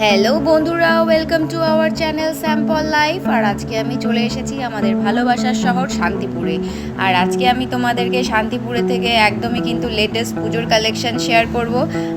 Hello বন্ধুরা, welcome to our channel sample life. আর আজকে আমি চলে এসেছি আমাদের ভালোবাসার শহর শান্তিপুরে। আর আজকে আমি তোমাদেরকে শান্তিপুরে থেকে একদমই কিন্তু লেটেস্ট পুজোর কালেকশন শেয়ার করব।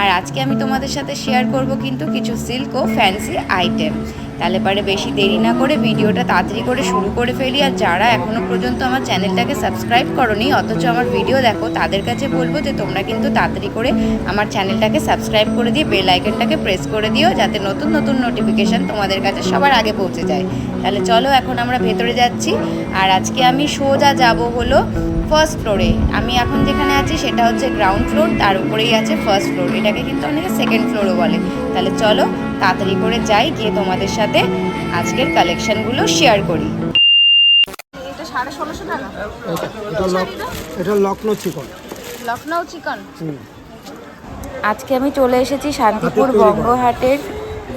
আর আজকে আমি তোমাদের সাথে শেয়ার করব কিন্তু কিছু সিল্ক ও ফ্যান্সি আইটেম। তাহলে পারে বেশি দেরি না করে ভিডিওটা তাড়াতাড়ি করে শুরু করে ফেলি। আর যারা এখনও পর্যন্ত আমার চ্যানেলটাকে সাবস্ক্রাইব করোনি অথচ আমার ভিডিও দেখো, তাদের কাছে বলবো যে তোমরা কিন্তু তাড়াতাড়ি করে আমার চ্যানেলটাকে সাবস্ক্রাইব করে দিয়ে বেল আইকনটাকে প্রেস করে দিও, যাতে নতুন নতুন নোটিফিকেশান তোমাদের কাছে সবার আগে পৌঁছে যায়। তাহলে চলো এখন আমরা ভেতরে যাচ্ছি। আর আজকে আমি সোজা যাব হলো ফার্স্ট ফ্লোরে। আমি এখন যেখানে আছি সেটা হচ্ছে গ্রাউন্ড ফ্লোর, তার উপরেই আছে ফার্স্ট ফ্লোর। এটাকে কিন্তু অনেকে সেকেন্ড ফ্লোরও বলে। তাহলে চলো তাড়াতাড়ি করে যাই, গিয়ে তোমাদের সাথে আজকের কালেকশনগুলো শেয়ার করি। এটা 1650 টাকা। এটা লখনৌ চিকন। লখনৌ চিকন। আজকে আমি চলে এসেছি শান্তিপুর বঙ্গহাটের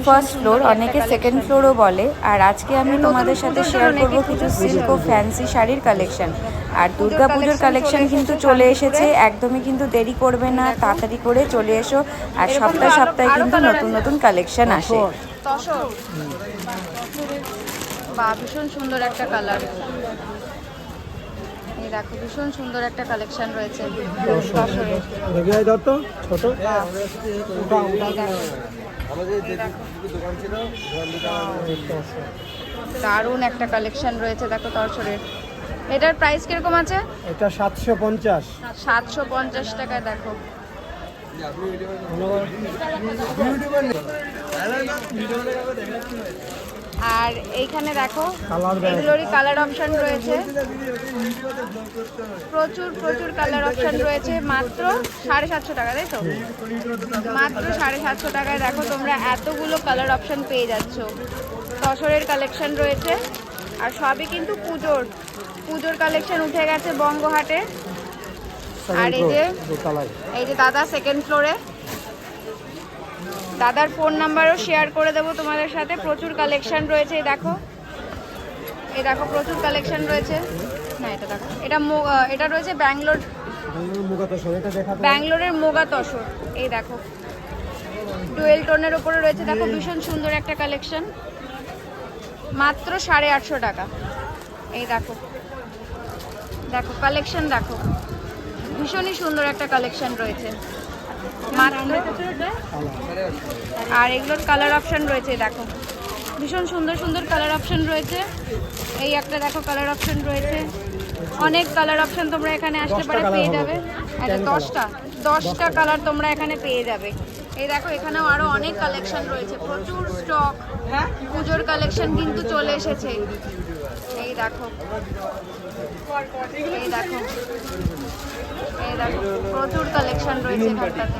ফার্স্ট ফ্লোর, অনেকে সেকেন্ড ফ্লোরও বলে। আর আজকে আমি তোমাদের সাথে শেয়ার করব কিছু সিল্ক ও ফ্যান্সি শাড়ির কালেকশন। আর দুর্গা পুজোর কালেকশন কিন্তু চলে এসেছে, একদমই কিন্তু দেরি করবে না, তাড়াতাড়ি করে চলে এসো। আর সপ্তাহে সপ্তাহে কিন্তু নতুন নতুন কালেকশন আসে। বা ভীষণ সুন্দর একটা কালার, এই দেখো ভীষণ সুন্দর একটা কালেকশন রয়েছে। দারুণ একটা কালেকশন রয়েছে, দেখো তসরের। এটার প্রাইস কিরকম আছে? এটা 750। 750 টাকায় দেখো। আর এইখানে দেখো এগুলোরই কালার অপশন রয়েছে, প্রচুর প্রচুর কালার অপশন রয়েছে। মাত্র 750 টাকা, তাই তো? মাত্র 750 টাকায় দেখো তোমরা এতগুলো কালার অপশন পেয়ে যাচ্ছ। তসরের কালেকশন রয়েছে, আর সবই কিন্তু পুজোর কালেকশন উঠে গেছে বঙ্গহাটে। আর এই যে দাদা সেকেন্ড ফ্লোরে, দাদার ফোন নাম্বারও শেয়ার করে দেবো তোমাদের সাথে। প্রচুর কালেকশন রয়েছে, এই দেখো প্রচুর কালেকশন রয়েছে। না এটা দেখো, এটা রয়েছে ব্যাঙ্গালোরের মোগা তসর। এই দেখো ডুয়েল টোনের ওপরে রয়েছে, দেখো ভীষণ সুন্দর একটা কালেকশন, মাত্র 850 টাকা। এই দেখো কালেকশন দেখো, ভীষণই সুন্দর একটা কালেকশন রয়েছে মাত্র। আর এগুলোর কালার অপশন রয়েছে, দেখো ভীষণ সুন্দর সুন্দর কালার অপশন রয়েছে। এই একটা দেখো কালার অপশন রয়েছে, অনেক কালার অপশন তোমরা এখানে আসতে পারে পেয়ে যাবে। আচ্ছা 10টা কালার তোমরা এখানে পেয়ে যাবে। এই দেখো এখানেও আরো অনেক কালেকশন রয়েছে, প্রচুর স্টক। পুজোর কালেকশন কিন্তু চলে এসেছে। এই দেখো প্রচুর কালেকশন রয়েছে এখানটাতে।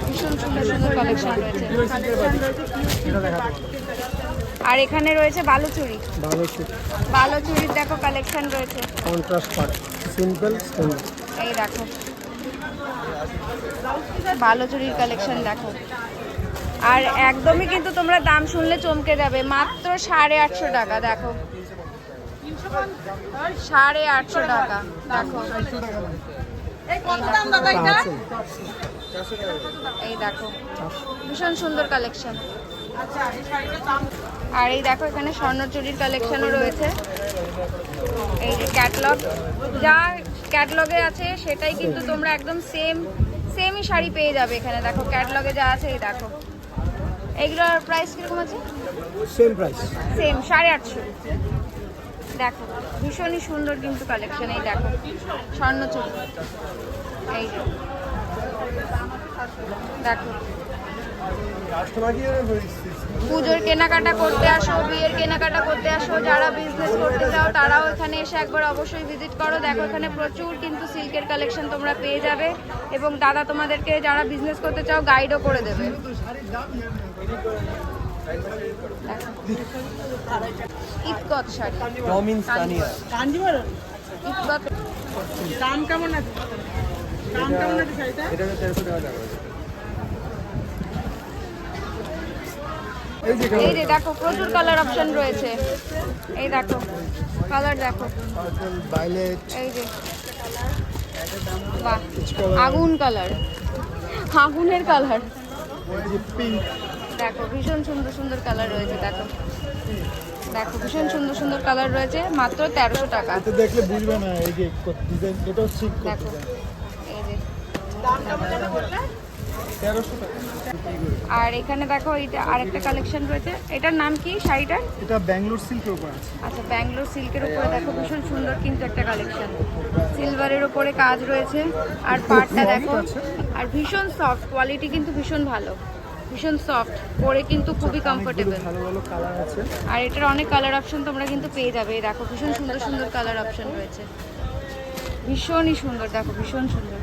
ভীষণ সুন্দর সুন্দর কালেকশন রয়েছে। আর এখানে রয়েছে বালুচুরি। দেখো কালেকশন রয়েছে, এই দেখো বালুচুরির কালেকশন দেখো। আর একদমই কিন্তু তোমরা দাম শুনলে চমকে যাবে, মাত্র 850 টাকা। দেখো 850 টাকা দেখো। এই দেখো ভীষণ সুন্দর কালেকশন। আর এই দেখো এখানে স্বর্ণচুরির কালেকশনও রয়েছে। এই যে যা ক্যাটলগে আছে সেটাই কিন্তু তোমরা একদম সেমই শাড়ি পেয়ে যাবে এখানে। দেখো ক্যাটলগে যা আছে, এই দেখো এইগুলোর প্রাইস কিরকম আছে? সেম 850। দেখো ভীষণই সুন্দর কিন্তু কালেকশন। এই দেখো স্বর্ণচুরি, এই যে দেখো। পুজোর কেনাকাটা করতে আসো, বিয়ের কেনাকাটা করতে আসো, যারা বিজনেস করতে চাও তারাও এখানে এসে একবার অবশ্যই ভিজিট করো। দেখো এখানে প্রচুর কিন্তু সিল্কের কালেকশন তোমরা পেয়ে যাবে, এবং দাদা তোমাদেরকে যারা বিজনেস করতে চাও গাইডও করে দেবে। ইফকত শাড়ি, দাম কেমন আছে শাড়িটা? এটা 1300 টাকা দাম আছে। এই যে দেখো প্রচুর কালার অপশন রয়েছে। এই দেখো কালার, দেখো এই যে বাহ, আগুন কালার, আগুনের কালার। পিঙ্ক, দেখো ভীষণ সুন্দর সুন্দর কালার রয়েছে। দেখো দেখো ভীষণ সুন্দর সুন্দর কালার রয়েছে, মাত্র 1300 টাকা। এটা দেখলে বুঝবে না এই যে ডিজাইন, এটাও ঠিক করতে দেখো যায়। এই যে, 1300 টাকা। আর এখানে দেখো এইটা আরেকটা কালেকশন রয়েছে। এটার নাম কি শাড়িটার? এটা ব্যাঙ্গালোর সিল্কের উপর আছে। আচ্ছা, ব্যাঙ্গালোর সিল্কের উপরে দেখো ভীষণ সুন্দর কিন্তু একটা কালেকশন। সিলভারের উপরে কাজ রয়েছে, আর পাড়টা দেখো, আর ভীষণ সফট, কোয়ালিটি কিন্তু ভীষণ ভালো, ভীষণ সফট, পরে কিন্তু খুবই কমফোর্টেবল। ভালো ভালো কালার আছে। আর এটার অনেক কালার অপশন তোমরা কিন্তু পেয়ে যাবে। এই দেখো ভীষণ সুন্দর সুন্দর কালার অপশন রয়েছে, ভীষণই সুন্দর। দেখো ভীষণ সুন্দর,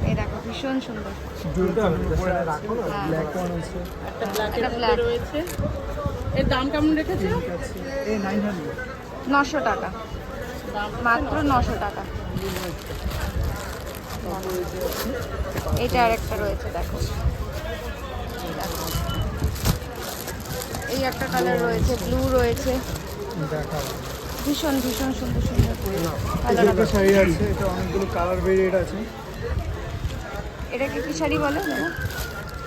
এই দেখো ভীষণ সুন্দর। দুটো উপরে রাখো না, হ্যাঁ। ব্ল্যাক ওয়ান আছে। একটা ব্ল্যাকের এটা মধ্যে black। রয়েছে। এর দাম কেমন রেখেছে? ঠিক আছে, এই 900। 900 টাকা, মাত্র 900 টাকা। এটা আরেকটা রয়েছে, দেখো এই একটা কালার রয়েছে, ব্লু রয়েছে, দেখাও। ভীষণ ভীষণ সুন্দর সুন্দর এই কালার। যে একটা শাড়ি আছে, এটা অনেকগুলো কালার ভেরিয়েন্ট আছে। এটাকে কি শাড়ি বলে দাদা?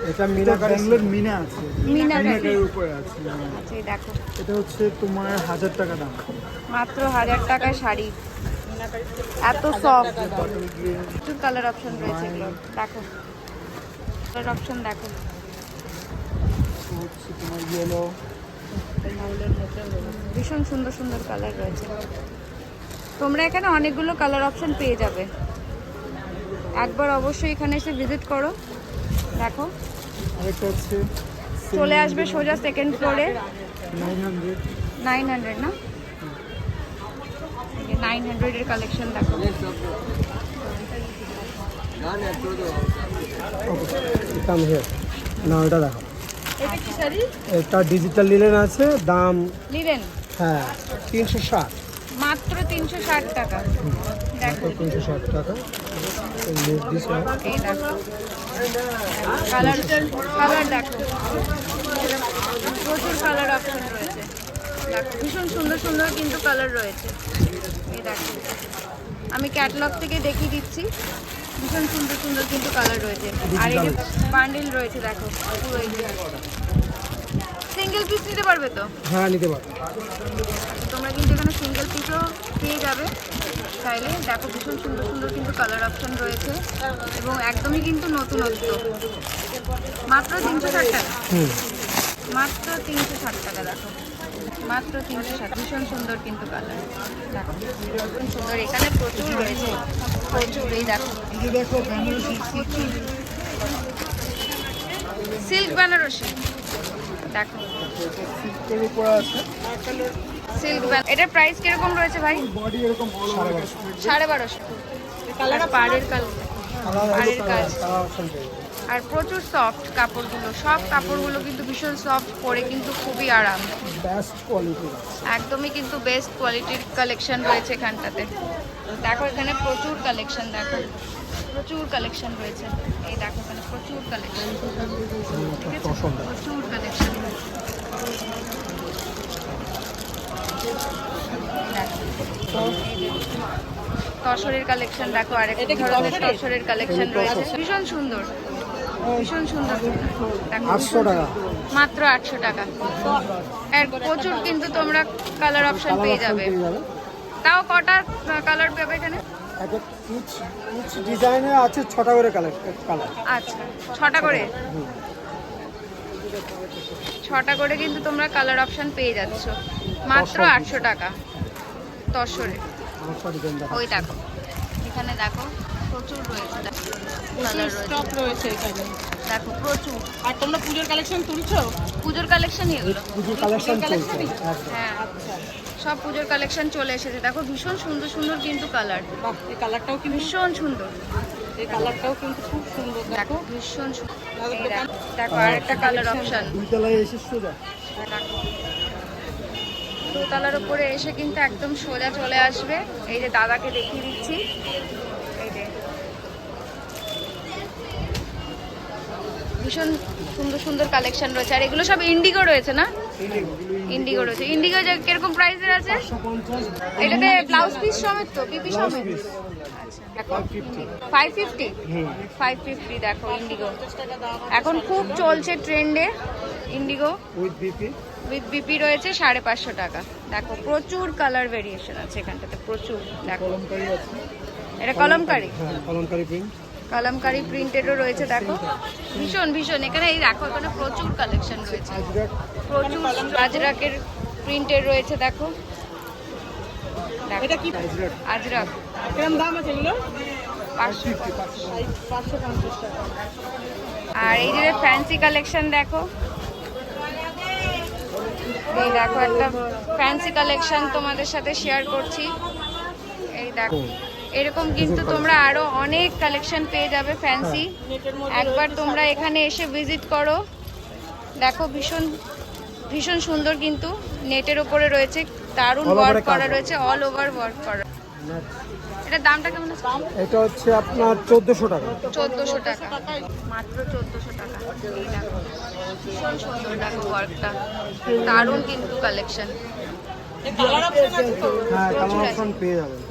এটা মিনাকারি, ব্যাঙ্গালোর মিনা আছে। মিনাকারি। মিনাকারির উপরে আছে। আচ্ছা, এই দেখো এটা হচ্ছে তোমার 1000 টাকা দাম। মাত্র 1000 টাকায় শাড়ি, এত সফট। প্রচুর কালার অপশন রয়েছে এগুলো, দেখো কালার অপশন দেখো। হচ্ছে তোমার ইয়েলো। ভীষণ সুন্দর সুন্দর কালার রয়েছে। তোমরা এখানে অনেকগুলো কালার অপশন পেয়ে যাবে, একবার অবশ্যই এখানে এসে ভিজিট করো। দেখো আরেকটা হচ্ছে চলে আসবে সোজা সেকেন্ড ফ্লোরে। 900। 900 না, 900 এর কালেকশন দেখো। কাম হিয়ার না, এটা দেখো। এটা কি শাড়ি? এটা ডিজিটাল লিলেন আছে, দাম নিলেন হ্যাঁ 360। মাত্র 360 টাকা। দেখো 360 টাকা। দিস এই দেখো কালার, কালার দেখো, প্রচুর কালার অপশন রয়েছে। দেখো ভীষণ সুন্দর সুন্দর কিন্তু কালার রয়েছে। এই দেখো আমি ক্যাটালগ থেকে দেখিয়ে দিচ্ছি, ভীষণ সুন্দর সুন্দর কিন্তু কালার রয়েছে। আর এই যে বান্ডিল রয়েছে, দেখো পুরো সিঙ্গেল পিস নিতে পারবে তো? হ্যাঁ, নিতে পারো। তোমরা কিন্তু এখানে সিঙ্গেল পিসও পেয়ে যাবে চাইলে। দেখো ভীষণ সুন্দর সুন্দর কিন্তু কালার অপশন রয়েছে, এবং একদমই কিন্তু নতুনত্ব। মাত্র 360 টাকা, মাত্র 360 টাকা। দেখো মাত্র 360, ভীষণ সুন্দর কিন্তু কালার। দেখো ভীষণ সুন্দর, এখানে প্রচুর রয়েছে, প্রচুর। এই দেখো এই যে দেখো বেনারসি সিল্ক বেনারসি, দেখো সিল্কের উপর আছে। সিল্ক বেনারসি। এটার প্রাইস কিরকম রয়েছে ভাই? বডি এরকম 1250। 1250। কালার, পাড়ের কালার, পাড়ের কাজ, আর প্রচুর সফট কাপড়গুলো, সব কাপড়গুলো কিন্তু ভীষণ সফট, পরে কিন্তু খুবই আরাম। Best quality. একদমই কিন্তু বেস্ট কোয়ালিটির কালেকশন রয়েছে এখানটাতে। দেখো এখানে প্রচুর কালেকশন, দেখো প্রচুর কালেকশন রয়েছে। এই দেখো এখানে প্রচুর কালেকশন, ঠিক আছে, প্রচুর কালেকশন। তসরের কালেকশন দেখো, আরেকটা ধরনের তসরের কালেকশন রয়েছে, ভীষণ সুন্দর, ভীষণ সুন্দর। দেখো 800 টাকা। মাত্র 800 টাকা। আর প্রচুর কিন্তু তোমরা কালার অপশন পেয়ে যাবে। তাও কটা কালার পাবে এখানে? একটা ইচ ডিজাইনে আছে 6টা করে কালার। আচ্ছা, 6টা করে, 6টা করে কিন্তু তোমরা কালার অপশন পেয়ে যাচ্ছ মাত্র 800 টাকা তসরে। ওই দেখো এখানে দেখো প্রচুর রয়েছে, কালার রয়েছে, স্টক রয়েছে এখানে। দেখো প্রচুর। আর তোমরা পুজোর কালেকশন তুলছো? পুজোর কালেকশন এগুলো, পুজোর কালেকশন চলছে। হ্যাঁ সব পুজোর কালেকশন চলে এসেছে। দেখো ভীষণ সুন্দর সুন্দর কিন্তু কালার, বাহ, এই কালারটাও কিন্তু, ভীষণ সুন্দর। এই কালারটাও কিন্তু খুব সুন্দর। দেখো ভীষণ সুন্দর। এই দেখো, দেখো আরেকটা কালার অপশন। দুই তলায় এসে সোজা। দেখো দোতলার উপরে এসে কিন্তু একদম সোজা চলে আসবে। এই যে দাদাকে দেখিয়ে দিচ্ছি, এই যে ভীষণ সুন্দর সুন্দর কালেকশন রয়েছে। আর এগুলো সব ইন্ডিগো রয়েছে না? ইন্ডিগো রয়েছে। ইন্ডিগো কিরকম প্রাইসের আছে? এটাতে ব্লাউজ পিস সমেত তো, পিপি সমেত? আচ্ছা, 550। 550 দেখো ইন্ডিগো এখন খুব চলছে ট্রেন্ডে। ইন্ডিগো উইথ বিপি রয়েছে 550 টাকা। দেখো প্রচুর কালার ভেরিয়েশন আছে এখানটাতে, প্রচুর। দেখো এটা কলমকারি, কলমকারি প্রিন্টেডও রয়েছে। দেখো ভীষণ ভীষণ এখানে এই দেখো এখানে প্রচুর কালেকশন রয়েছে, প্রচুর আজরাকের প্রিন্টেড রয়েছে। দেখো এটা কি আজরাক কিরকম দাম আছে এগুলো? 550 টাকা। আর এই যে ফ্যান্সি কালেকশন দেখো, এই দেখো একটা ফ্যান্সি কালেকশন তোমাদের সাথে শেয়ার করছি। এই দেখো এরকম কিন্তু তোমরা আরো অনেক কালেকশন পেয়ে যাবে ফ্যান্সি। একবার তোমরা এখানে এসে ভিজিট করো। দেখো ভীষণ ভীষণ সুন্দর, কিন্তু নেটের উপরে রয়েছে, দারুণ ওয়ার্ক করা রয়েছে, অল ওভার ওয়ার্ক করা। এটার দামটা কেমন আছে? এটা হচ্ছে আপনার 1400 টাকা। 1400 টাকা, মাত্র 1400 টাকা। এই দেখো ভীষণ সুন্দর, দেখো ওয়ার্কটা দারুণ কিন্তু কালেকশন। কালার অপশন আছে তো? হ্যাঁ, কালার অপশন পেয়ে যাবেন।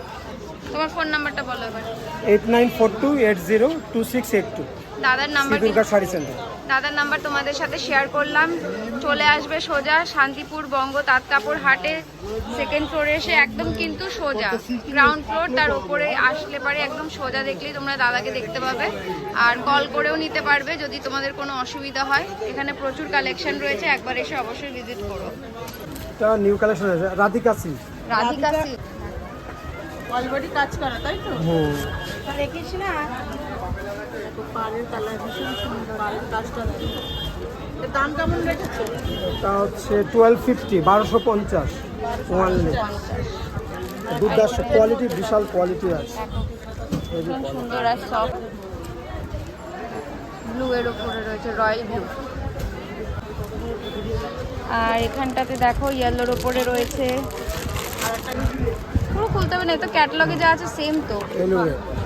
তোমার ফোন নাম্বারটা বলো এবার। 8942802682। দাদার নাম্বার দুর্গা শাড়ি সেন্টার। দাদার নাম্বার তোমাদের সাথে শেয়ার করলাম। চলে আসবে সোজা শান্তিপুর বঙ্গ তাঁতকাপড় হাটে, সেকেন্ড ফ্লোরে এসে একদম কিন্তু সোজা গ্রাউন্ড ফ্লোর, তার উপরে আসলে পারে একদম সোজা দেখলেই তোমরা দাদাকে দেখতে পাবে। আর কল করেও নিতে পারবে যদি তোমাদের কোনো অসুবিধা হয়। এখানে প্রচুর কালেকশন রয়েছে, একবার এসে অবশ্যই ভিজিট করো। এটা নিউ কালেকশন আছে, Radhika silk. Radhika silk already কাজ করা, তাই তো? হুম। দেখিস না পাড়ের কালার ভীষণ সুন্দর, পাড়ের কাজটা দেখো। এর দাম কেমন রেখেছো? এটা হচ্ছে 1250, 1250 ওয়ানলি। দুর্দান্ত কোয়ালিটি, বিশাল কোয়ালিটি আছে। ভীষণ সুন্দর আর সফট, ব্লু এর উপরে রয়েছে রয়্যাল ব্লু। আর এখানটাতে দেখো ইয়েলোর উপরে রয়েছে। পুরো খুলতে হবে না, তো ক্যাটালগে যা আছে সেম তো।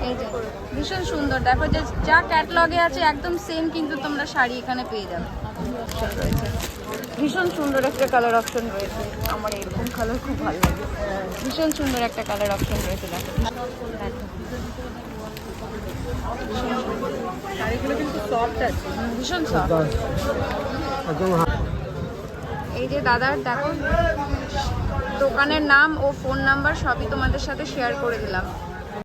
এই যে ভীষণ সুন্দর, দেখো যে যা ক্যাটালগে আছে একদম সেম কিন্তু তোমরা শাড়ি এখানে পেয়ে যাবে। রয়েছে ভীষণ সুন্দর একটা কালার অপশন রয়েছে, আমার এরকম কালার খুব ভালো লাগে। ভীষণ সুন্দর একটা কালার অপশন রয়েছে। দেখো শাড়িগুলো কিন্তু সফট আছে, ভীষণ সফট। একদম। এই যে দাদার দেখো দোকানের নাম ও ফোন নাম্বার সবই তোমাদের সাথে শেয়ার করে দিলাম।